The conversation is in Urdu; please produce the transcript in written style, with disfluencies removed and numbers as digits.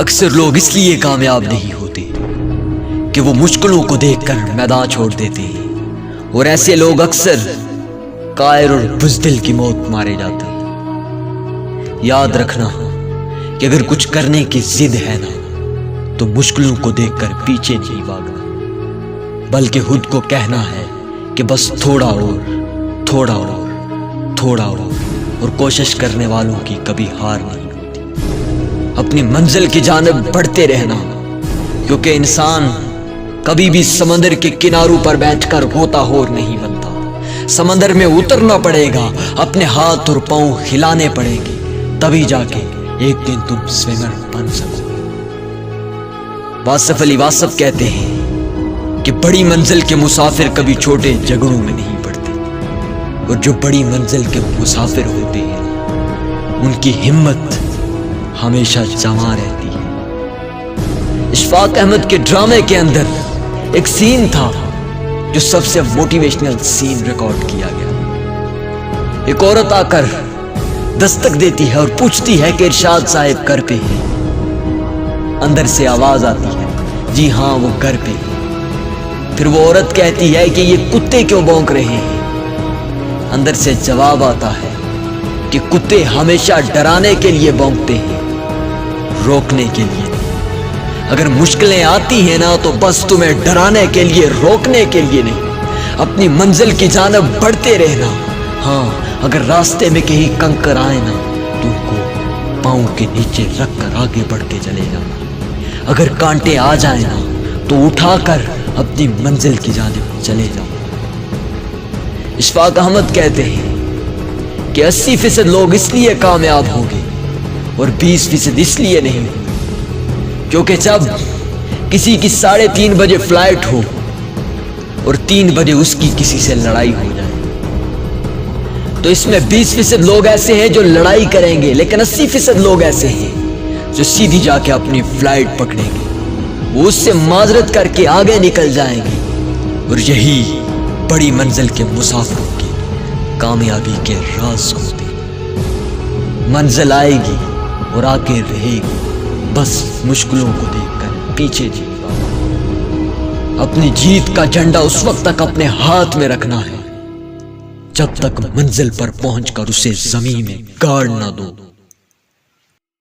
اکثر لوگ اس لیے کامیاب نہیں ہوتے کہ وہ مشکلوں کو دیکھ کر میدان چھوڑ دیتے ہیں، اور ایسے لوگ اکثر قائر اور بزدل کی موت مارے جاتے ہیں۔ یاد رکھنا کہ اگر کچھ کرنے کی ضد ہے نا تو مشکلوں کو دیکھ کر پیچھے نہیں بھاگنا، بلکہ خود کو کہنا ہے کہ بس تھوڑا اور تھوڑا اور تھوڑا اور کوشش کرنے والوں کی کبھی ہار نہیں ہوتی۔ اپنی منزل کی جانب بڑھتے رہنا، کیونکہ انسان کبھی بھی سمندر کے کناروں پر بیٹھ کر غوطہ خور نہیں بنتا۔ سمندر میں اترنا پڑے گا، اپنے ہاتھ اور پاؤں ہلانے پڑیں گے، تبھی جا کے ایک دن تم سوئمر بن سکو گے۔ واصف علی واصف کہتے ہیں کہ بڑی منزل کے مسافر کبھی چھوٹے جھگڑوں میں نہیں پڑتے، اور جو بڑی منزل کے مسافر ہوتے ہیں ان کی ہمت ہمیشہ جمع رہتی ہے۔ اشفاق احمد کے ڈرامے کے اندر ایک سین تھا جو سب سے موٹیویشنل سین ریکارڈ کیا گیا۔ ایک عورت آ کر دستک دیتی ہے اور پوچھتی ہے کہ ارشاد صاحب گھر پہ ہیں؟ اندر سے آواز آتی ہے جی ہاں وہ گھر پہ ہیں۔ پھر وہ عورت کہتی ہے کہ یہ کتے کیوں بھونک رہے ہیں؟ اندر سے جواب آتا ہے کہ کتے ہمیشہ ڈرانے کے لیے بھونکتے ہیں، روکنے کے لیے نہیں۔ اگر مشکلیں آتی ہیں نا تو بس تمہیں ڈرانے کے لیے، روکنے کے لیے نہیں۔ اپنی منزل کی جانب بڑھتے رہنا۔ ہاں اگر راستے میں کہیں کنکر آئے نا تو ان کو پاؤں کے نیچے رکھ کر آگے بڑھ کے چلے جانا۔ اگر کانٹے آ جائیں نا تو اٹھا کر اپنی منزل کی جانب چلے جاؤ۔ اشفاق احمد کہتے ہیں کہ 80% لوگ اس لیے کامیاب ہوں گے اور 20% اس لیے نہیں، کیونکہ جب کسی کی 3:30 بجے فلائٹ ہو اور 3 بجے اس کی کسی سے لڑائی ہو جائے تو اس میں 20% لوگ ایسے ہیں جو لڑائی کریں گے، لیکن 80% لوگ ایسے ہیں جو سیدھی جا کے اپنی فلائٹ پکڑیں گے، وہ اس سے معذرت کر کے آگے نکل جائیں گے۔ اور یہی بڑی منزل کے مسافروں کی کامیابی کے راز ہوتے ہیں۔ منزل آئے گی اور آگے رہے گی، بس مشکلوں کو دیکھ کر پیچھے نہیں بھاگنا۔ اپنی جیت کا جھنڈا اس وقت تک اپنے ہاتھ میں رکھنا ہے جب تک منزل پر پہنچ کر اسے زمین میں گاڑ نہ دو۔